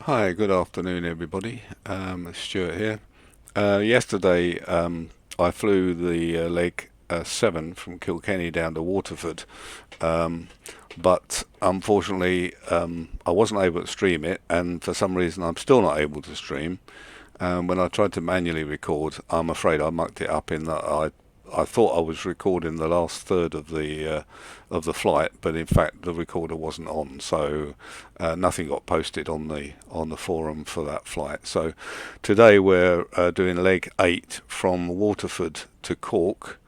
Hi, good afternoon, everybody. It's Stuart here. Yesterday, I flew the leg 7 from Kilkenny down to Waterford, but unfortunately, I wasn't able to stream it, and for some reason, I'm still not able to stream. When I tried to manually record, I'm afraid I mucked it up in that I thought I was recording the last third of the flight, but in fact the recorder wasn't on, so nothing got posted on the forum for that flight. So today we're doing leg 8 from Waterford to Cork.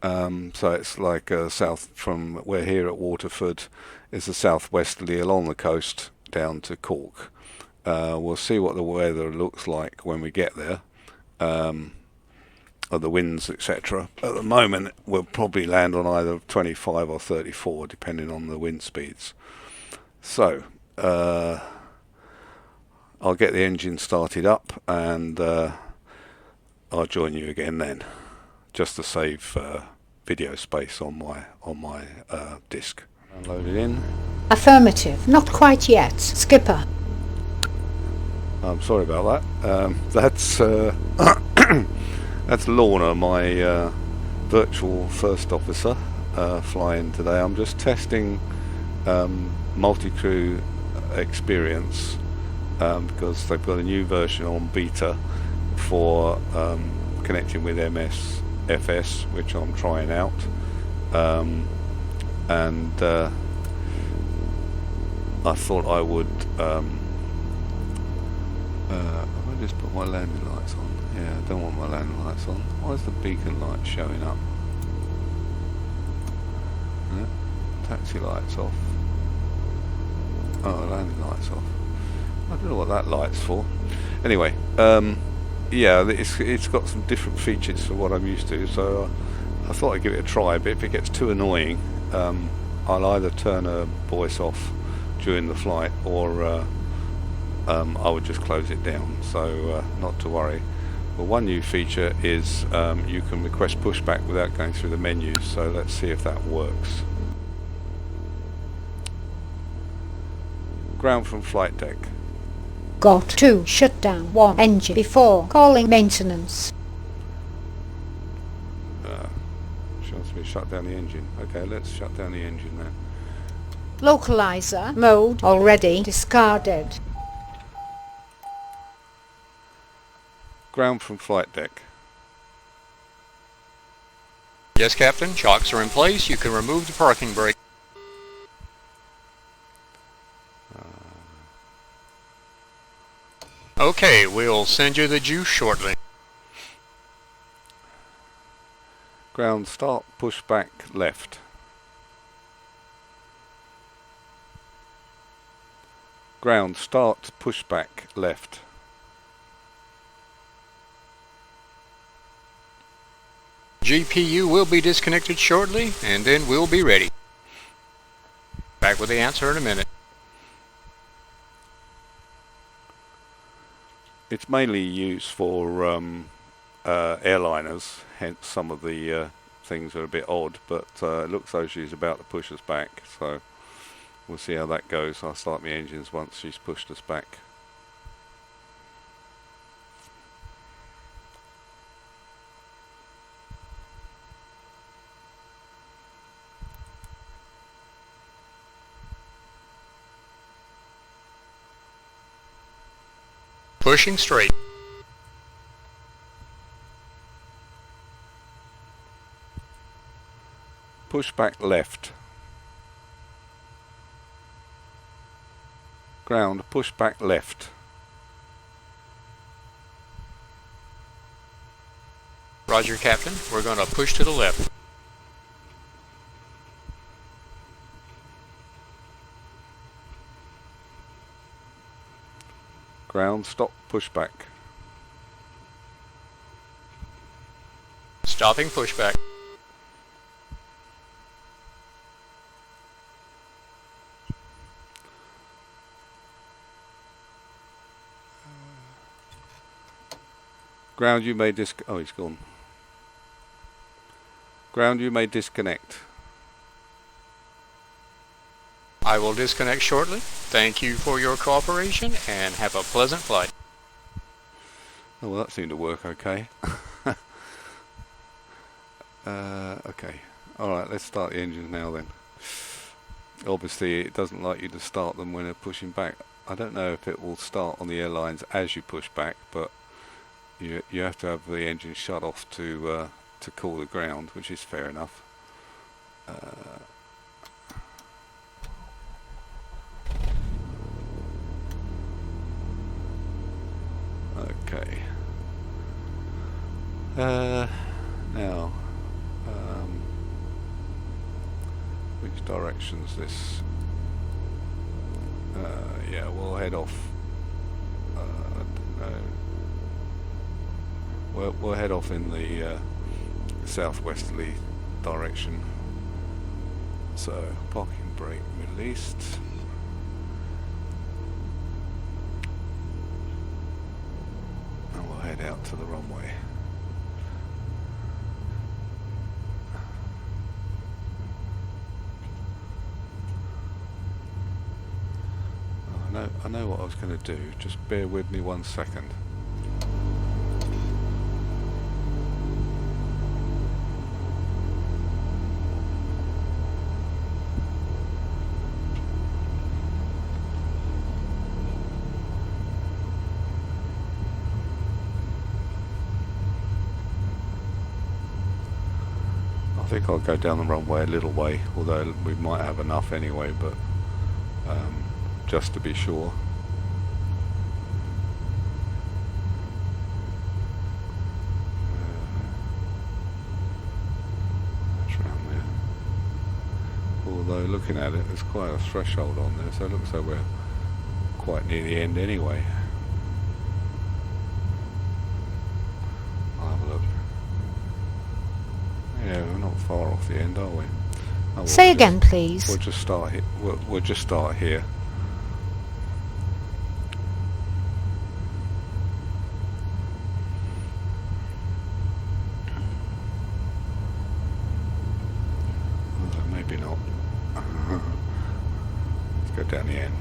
So it's like south from we're here at Waterford. It's a southwesterly along the coast down to Cork. We'll see what the weather looks like when we get there. Of the winds, etc. At the moment, we'll probably land on either 25 or 34, depending on the wind speeds. So, I'll get the engine started up, and I'll join you again then, just to save video space on my disk. Load it in. Affirmative. Not quite yet, Skipper. I'm sorry about that. That's Lorna, my virtual first officer, flying today. I'm just testing multi-crew experience because they've got a new version on beta for connecting with FS, which I'm trying out. And I thought I would I just put my landing lights on. Yeah, I don't want my landing lights on. Why is the beacon light showing up? Yeah, taxi lights off. Oh, landing lights off. I don't know what that light's for. Anyway, yeah, it's got some different features to what I'm used to, so I thought I'd give it a try, but if it gets too annoying, I'll either turn her voice off during the flight or I would just close it down, so not to worry. Well, one new feature is you can request pushback without going through the menus, so let's see if that works. Ground from flight deck. Got to shut down one engine before calling maintenance. She wants me to shut down the engine. Okay, let's shut down the engine then. Localizer mode already discarded. Ground from flight deck. Yes, Captain. Chocks are in place. You can remove the parking brake. Okay, we'll send you the juice shortly. Ground start, push back left. Ground start, push back left. GPU will be disconnected shortly, and then we'll be ready. Back with the answer in a minute. It's mainly used for airliners, hence some of the things are a bit odd, but it looks like she's about to push us back, so we'll see how that goes. I'll start my engines once she's pushed us back. Pushing straight. Push back left. Ground, push back left. Roger, Captain. We're going to push to the left. Ground, stop, push back. Stopping pushback. Ground, you may oh, he's gone. Ground, you may disconnect. I will disconnect shortly. Thank you for your cooperation and have a pleasant flight. Oh, well, that seemed to work okay. Okay. Alright, let's start the engines now then. Obviously, it doesn't like you to start them when they're pushing back. I don't know if it will start on the airlines as you push back, but you have to have the engine shut off to cool the ground, which is fair enough. Okay. Now, which direction's this? Yeah, we'll head off. I don't know. We'll head off in the southwesterly direction. So, parking brake released. And we'll head out to the runway. I know what I was going to do, just bear with me 1 second. I think I'll go down the runway a little way, although we might have enough anyway, but just to be sure. That's round there. Although looking at it, there's quite a threshold on there, so it looks like we're quite near the end anyway. I'll have a look. Yeah, we're not far off the end, are we? Oh, Say again, please. We'll just start here. We'll just start here. Maybe not. Let's go down the end.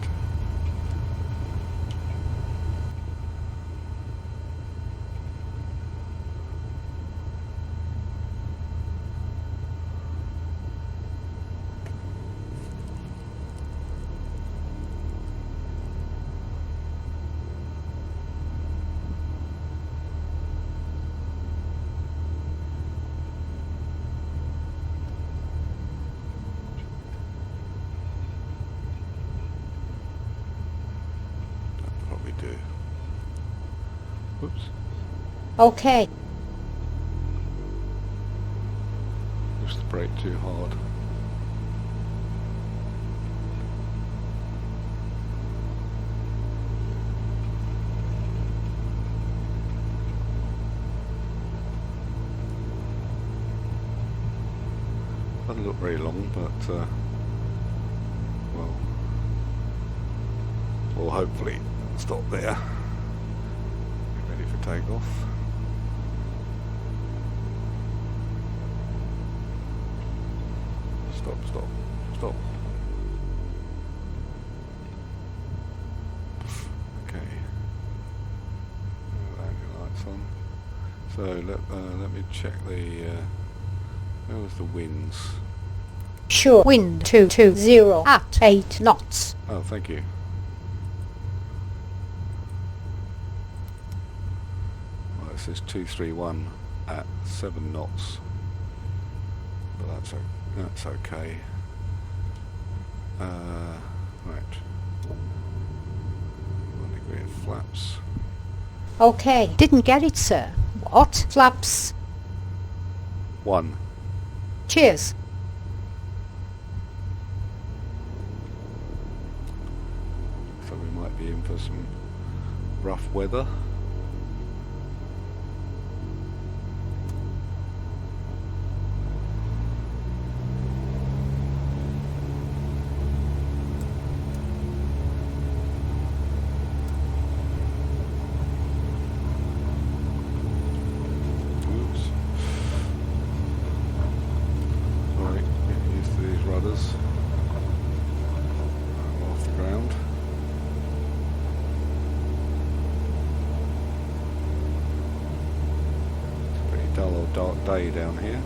Do. Oops. Okay. Push the brake too hard. Doesn't look very long, but well, hopefully stop there. Ready for takeoff. Stop, stop, stop. Okay. Landing lights on. So let me check the where was the winds? Sure. Wind 220 at 8 knots. Oh, thank you. It says 231 at 7 knots, but that's okay. Right, 1 degree of flaps. Okay. Didn't get it, sir. What? Flaps. 1. Cheers. So we might be in for some rough weather. dark day down here.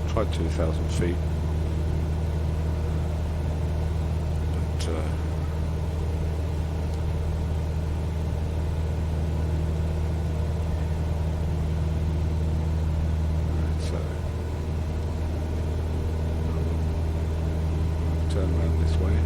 Tried 2,000 feet, but so turn around this way.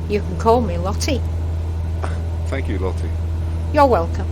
You can call me Lottie. Thank you, Lottie. You're welcome.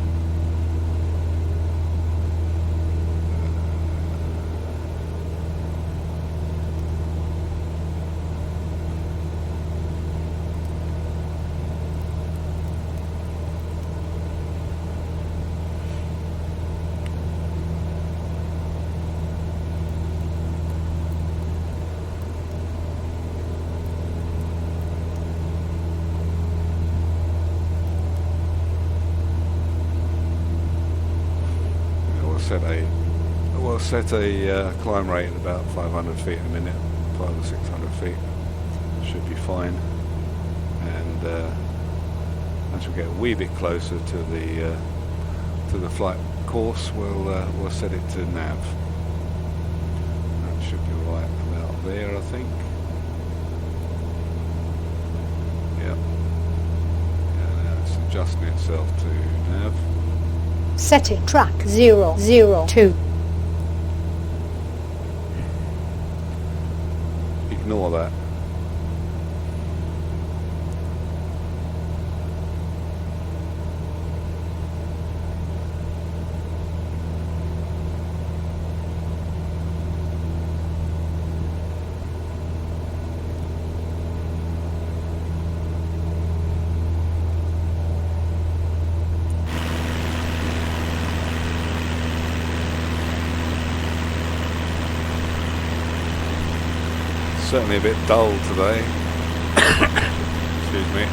We'll set a climb rate at about 500 feet a minute, 500 or 600 feet. Should be fine. And as we get a wee bit closer to the flight course, we'll set it to nav. That should be right about there, I think. Yep. Yeah, it's adjusting itself to nav. Setting track 002. Ignore that. Certainly a bit dull today. Excuse me.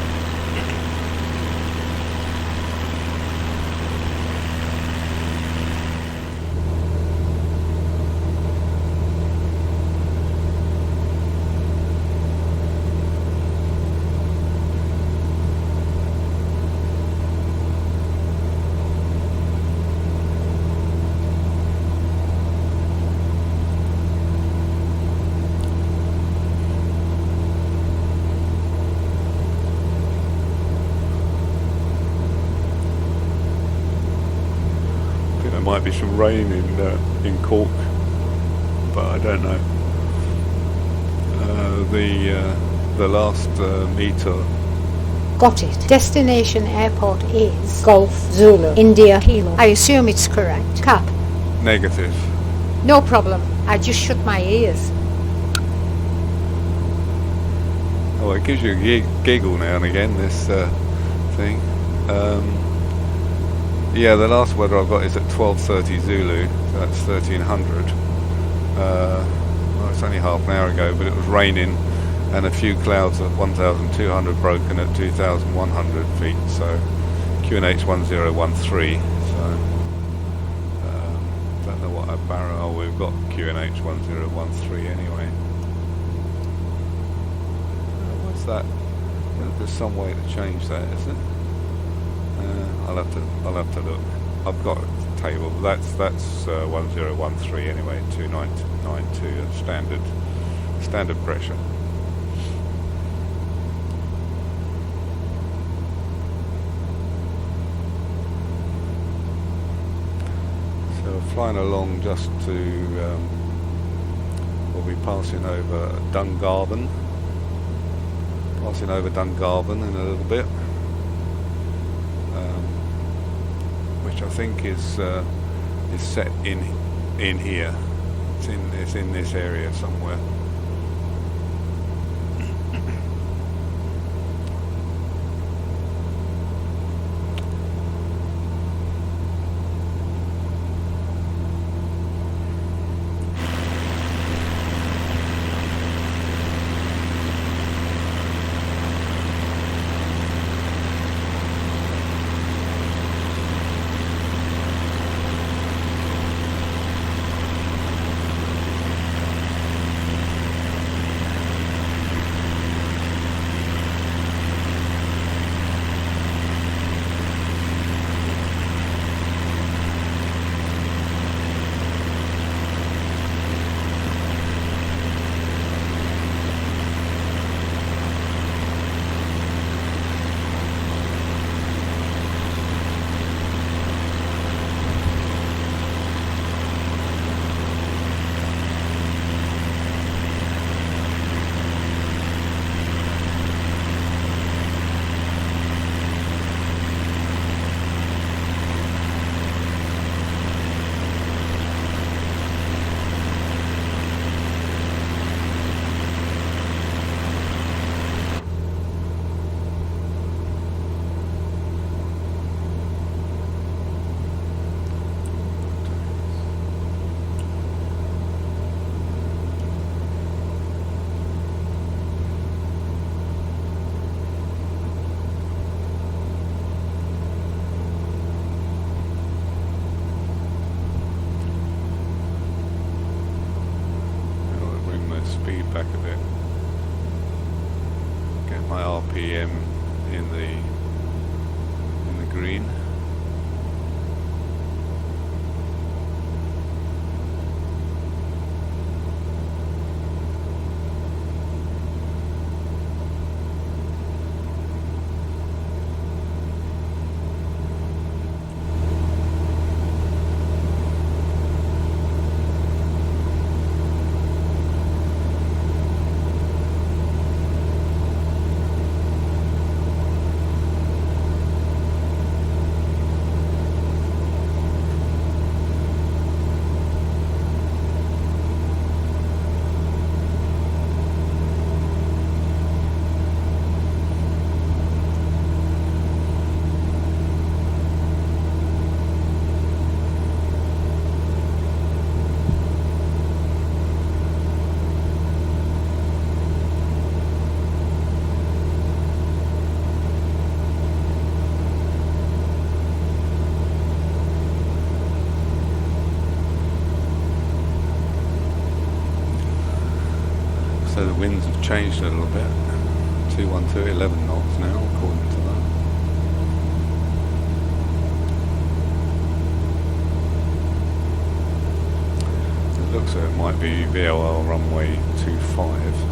Might be some rain in Cork, but I don't know. The last meter. Got it. Destination airport is Golf Zulu India Kilo. I assume it's correct. Cap. Negative. No problem. I just shut my ears. Oh, it gives you a giggle now and again, this thing. Yeah, the last weather I've got is at 12:30 Zulu, so that's 1300. Well, it's only half an hour ago, but it was raining and a few clouds at 1,200 broken at 2,100 feet, so QNH 1013. So, don't know what our barrel. Oh, we've got QNH 1013 anyway. What's that? There's some way to change that, isn't it? I'll have to look. I've got a table. That's 1013 anyway. 2992 standard pressure. So flying along just to we'll be passing over Dungarvan. Passing over Dungarvan in a little bit. which I think is set in here. It's in this area somewhere. Back a bit. Get my RPM in the green. So the winds have changed a little bit. 212, 11 knots now, according to that. It looks like it might be VOL runway 25.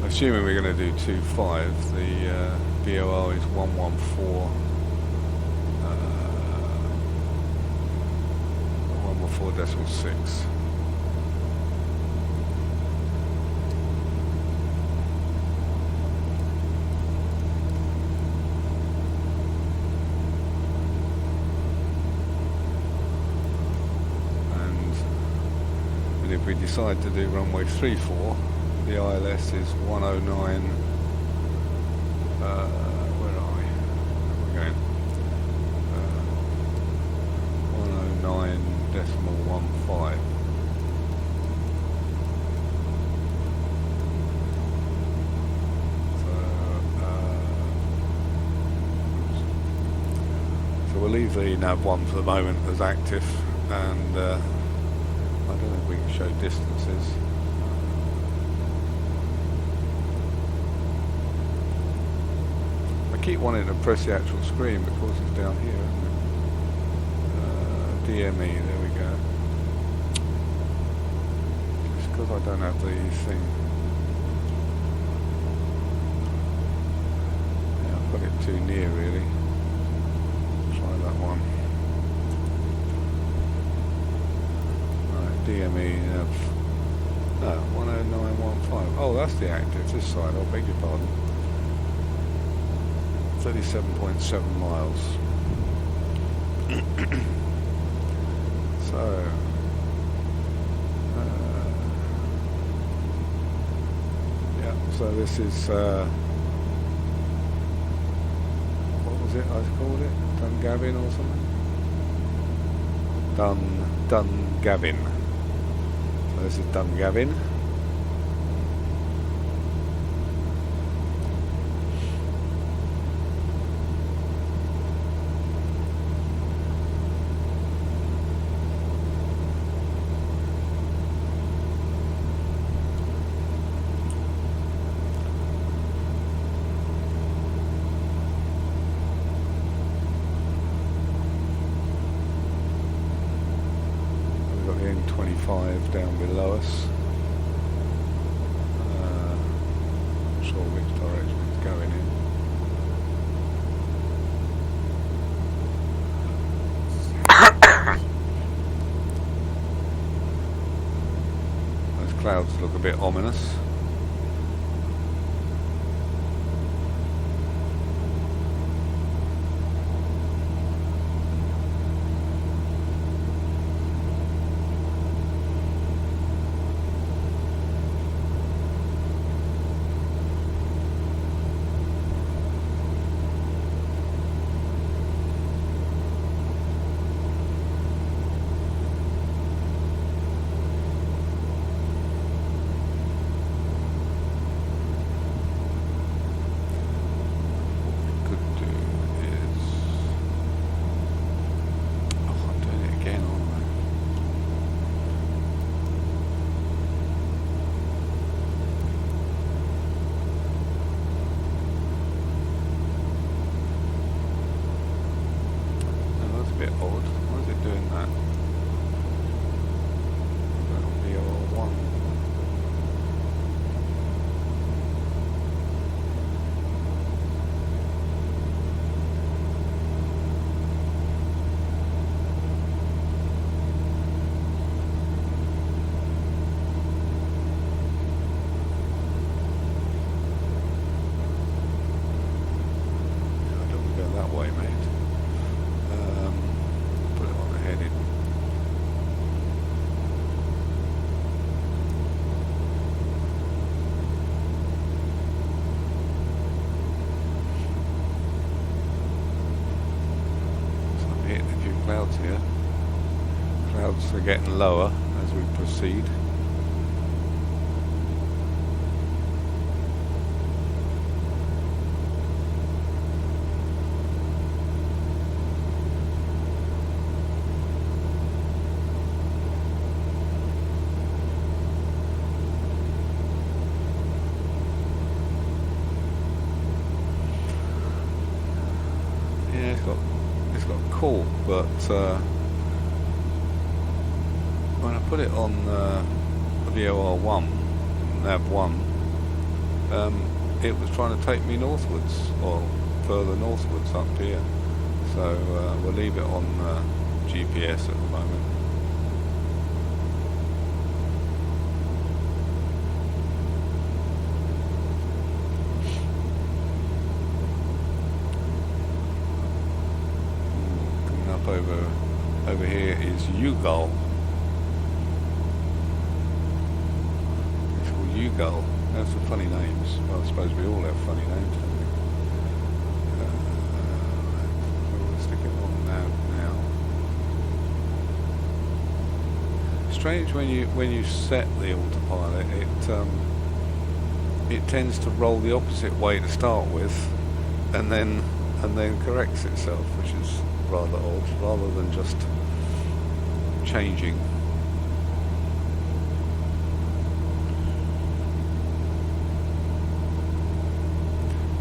Assuming we're going to do 2.5, the VOL is 114, 114.6. And if we decide to do runway 34, the ILS is 109. Where are we? Where are we going? 109.15. So we'll leave the nav1 for the moment as active, and I don't know if we can show distances. keep wanting to press the actual screen because it's down here, isn't it? DME, there we go. Just because I don't have the thing. Yeah, I've got it too near really. Try that one. Right, DME, no, 10915. Oh, that's the active, this side, I beg your pardon. 37.7 miles. So, yeah, so this is, what was it I called it? Dungavin or something? Dungavin. So this is Dungavin. M25 down below us. Not sure which direction it's going in. Those clouds look a bit ominous. Clouds here. Clouds are getting lower as we proceed. Yeah, it's got cool, but when I put it on VOR1, nav1, it was trying to take me northwards, or further northwards up here. So we'll leave it on GPS at the moment. Over here is Ugal. It's called Ugal. That's some funny names. Well, I suppose we all have funny names, don't we? We'll stick it on now. Strange when you set the autopilot, it tends to roll the opposite way to start with, and then corrects itself, which is rather odd, rather than just changing.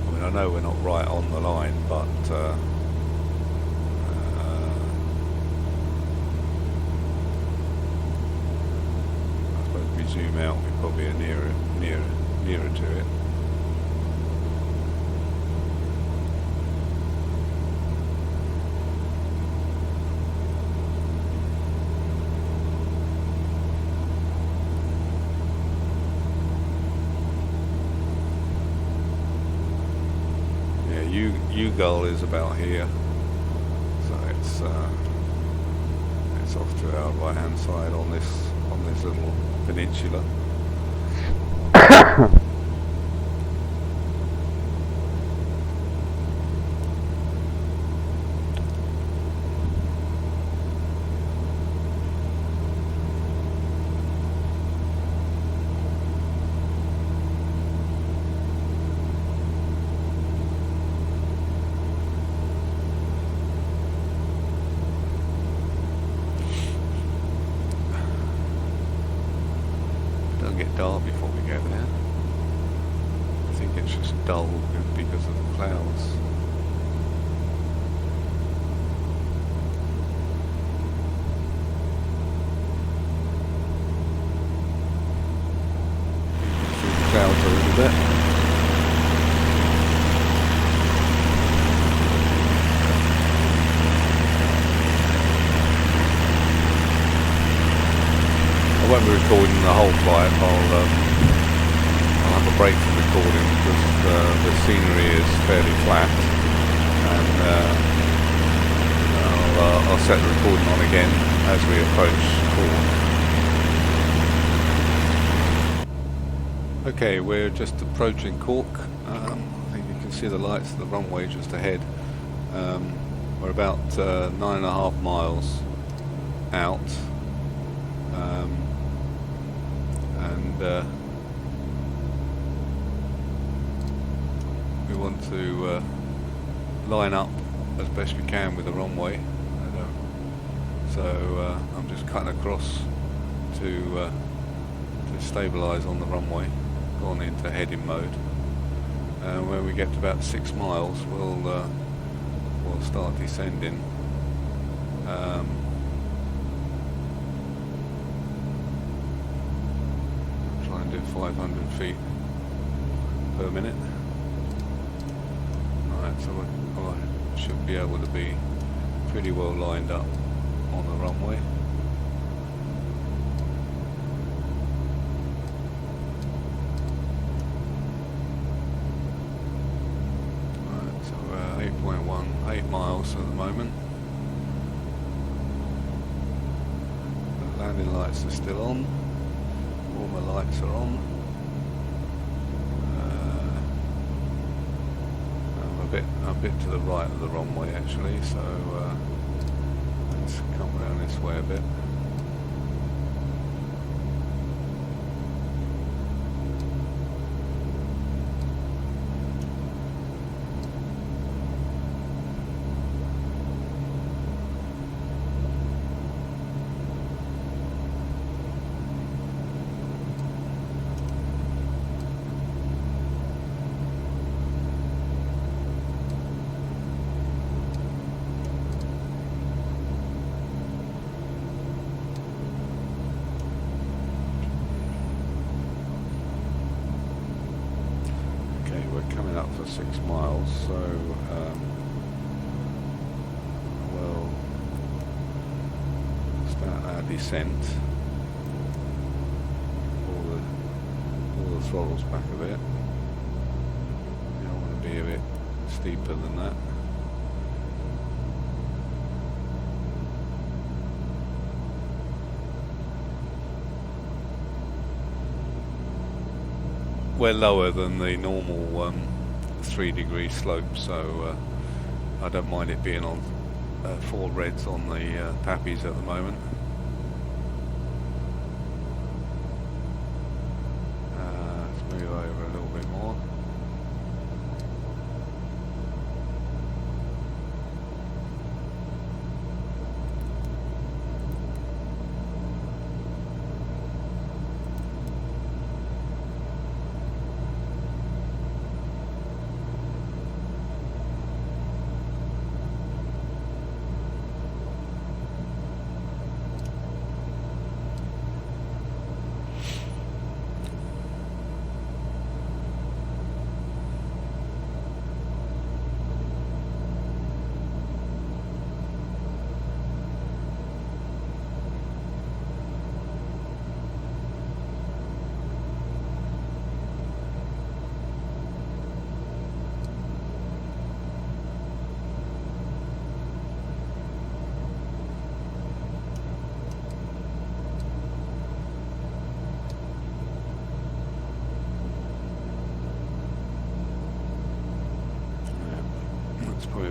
I mean, I know we're not right on the line, but I suppose if we zoom out, we probably are nearer to it. Gull is about here, so it's off to our right hand side on this little peninsula. Dark before we get there. I think it's just dull because of the clouds. Through the clouds a little bit. I won't be recording the whole flight. I'll have a break from recording because the scenery is fairly flat, and I'll set the recording on again as we approach Cork. Okay, we're just approaching Cork. I think you can see the lights of the runway just ahead. We're about 9.5 miles out. We want to line up as best we can with the runway, so I'm just cutting across to stabilise on the runway, gone into heading mode. When we get to about 6 miles, we'll start descending. Try and do 500 feet per minute. Right, so I should be able to be pretty well lined up on the runway. Right, so 8 miles at the moment. The landing lights are still on. All my lights are on. I'm a bit to the right of the runway actually, so let's come around this way a bit. Coming up for 6 miles, so we'll start our descent. All the throttles back a bit. I want to be a bit steeper than that. We're lower than the normal 3-degree slope, so I don't mind it being on 4 reds on the Pappies at the moment. Let's move over a little bit more.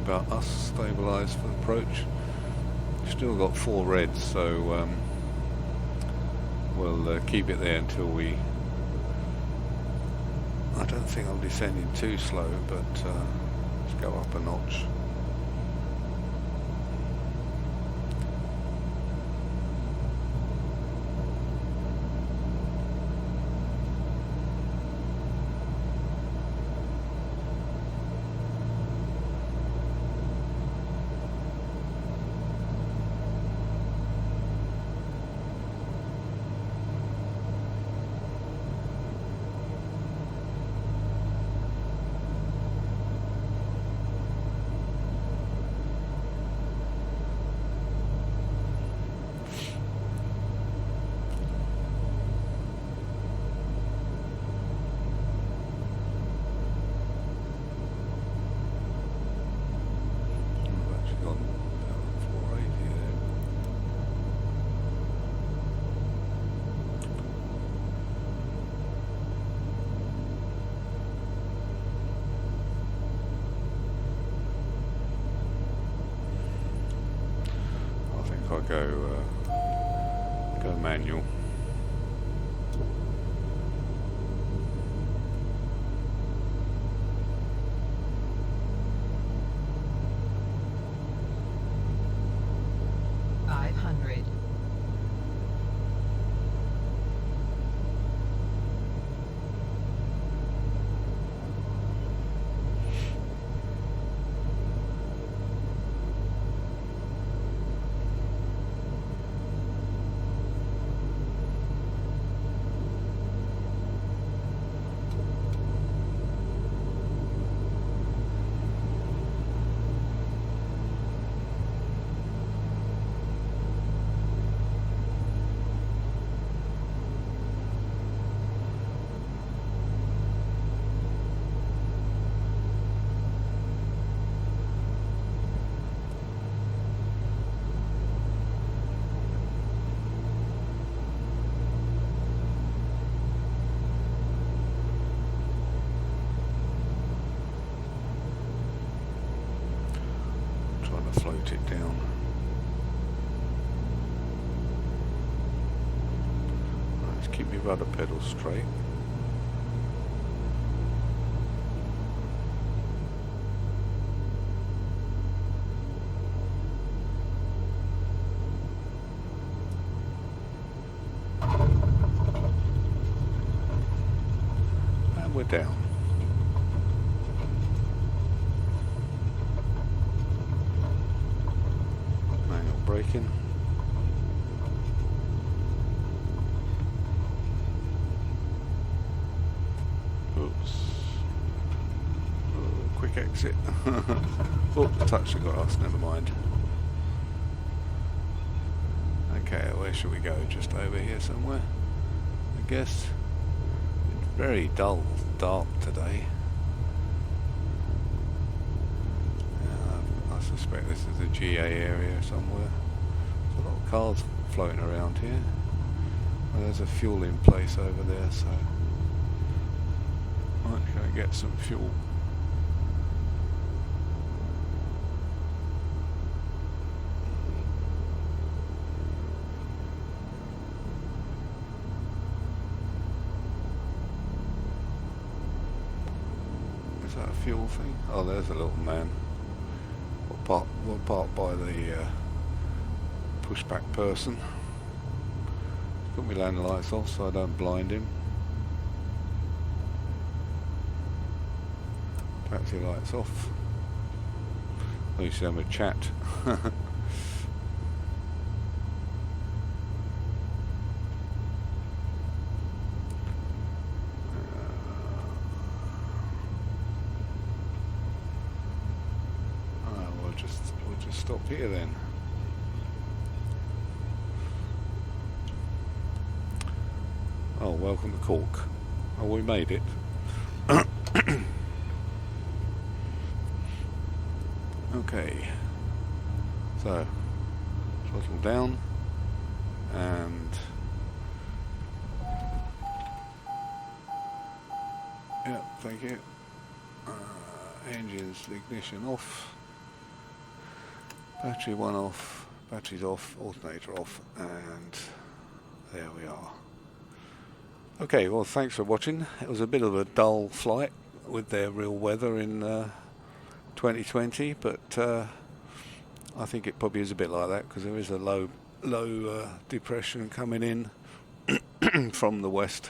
about us, stabilised for approach. Still got 4 reds, so we'll keep it there until we... I don't think I'm descending too slow, but let's go up a notch. I'll go manual. Float it down. Let's keep my rudder pedal straight. And we're down. Braking. Oops. Oh, quick exit. Oh, touch the grass, never mind. Okay, where should we go? Just over here somewhere, I guess. It's very dull, dark today. I suspect this is a GA area somewhere. There's a lot of cars floating around here. Well, there's a fueling place over there, so might go get some fuel. Is that a fuel thing? Oh, there's a little man. We'll park by the pushback person. Put my landing lights off so I don't blind him. Taxi lights off. At least have a chat. We'll just stop here then. Oh, welcome to Cork. Oh, we made it. Okay. So, throttle down and yeah, thank you. Engines ignition off. Battery 1 off, batteries off, alternator off, and there we are. Okay, well, thanks for watching. It was a bit of a dull flight with their real weather in 2020, but I think it probably is a bit like that because there is a low depression coming in from the west.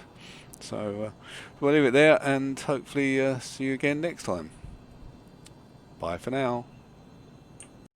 So we'll leave it there and hopefully see you again next time. Bye for now.